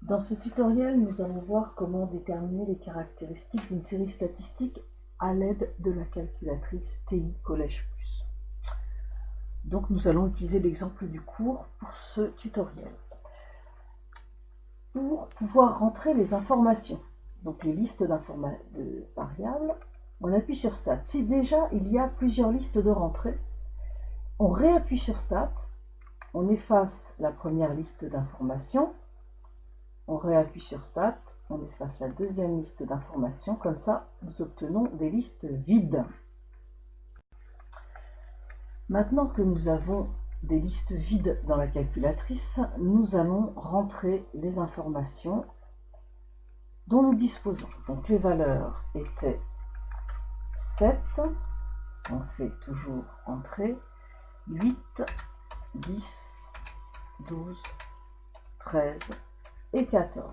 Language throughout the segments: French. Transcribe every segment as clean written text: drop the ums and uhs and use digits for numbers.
Dans ce tutoriel, nous allons voir comment déterminer les caractéristiques d'une série statistique à l'aide de la calculatrice TI Collège Plus. Donc nous allons utiliser l'exemple du cours pour ce tutoriel. Pour pouvoir rentrer les informations, donc les listes de variables, on appuie sur Stat. Si déjà il y a plusieurs listes de rentrée, on réappuie sur Stat, on efface la première liste d'informations, on réappuie sur Stat, on efface la deuxième liste d'informations, comme ça nous obtenons des listes vides. Maintenant que nous avons des listes vides dans la calculatrice, nous allons rentrer les informations dont nous disposons. Donc les valeurs étaient 7, on fait toujours entrer, 8, 10, 12, 13 et 14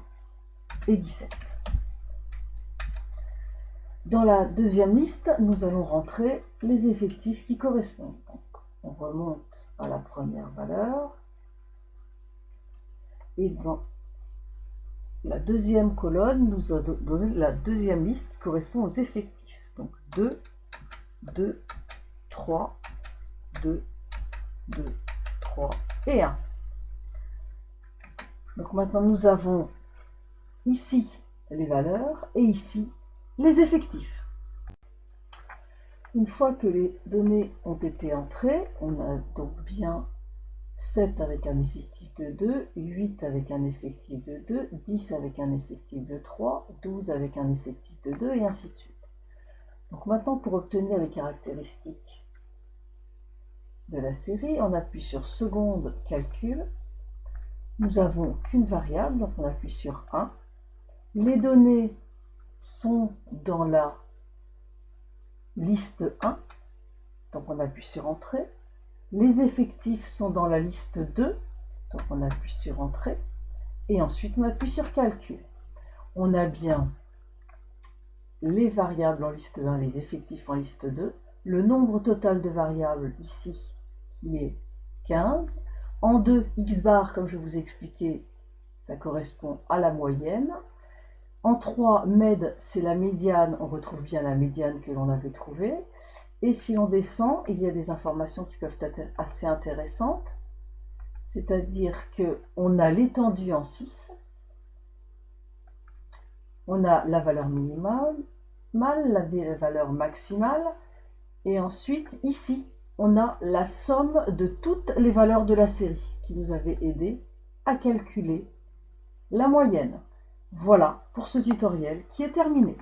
et 17. Dans la deuxième liste, nous allons rentrer les effectifs qui correspondent. Donc, on remonte à la première valeur et dans la deuxième colonne, nous a donné la deuxième liste qui correspond aux effectifs. Donc 2, 2, 3, 2, 2, 3 et 1. Donc maintenant nous avons ici les valeurs et ici les effectifs. Une fois que les données ont été entrées, on a donc bien 7 avec un effectif de 2, 8 avec un effectif de 2, 10 avec un effectif de 3, 12 avec un effectif de 2 et ainsi de suite. Donc maintenant pour obtenir les caractéristiques de la série, on appuie sur seconde calcul. Nous avons qu'une variable, donc on appuie sur 1. Les données sont dans la liste 1, donc on appuie sur Entrée. Les effectifs sont dans la liste 2, donc on appuie sur Entrée. Et ensuite on appuie sur Calcul. On a bien les variables en liste 1, les effectifs en liste 2, le nombre total de variables ici qui est 15. En 2, x bar, comme je vous ai expliqué, ça correspond à la moyenne. En 3, med, c'est la médiane, on retrouve bien la médiane que l'on avait trouvée. Et si on descend, il y a des informations qui peuvent être assez intéressantes. C'est-à-dire qu'on a l'étendue en 6, on a la valeur minimale, la valeur maximale, et ensuite, ici, on a la somme de toutes les valeurs de la série qui nous avait aidé à calculer la moyenne. Voilà pour ce tutoriel qui est terminé.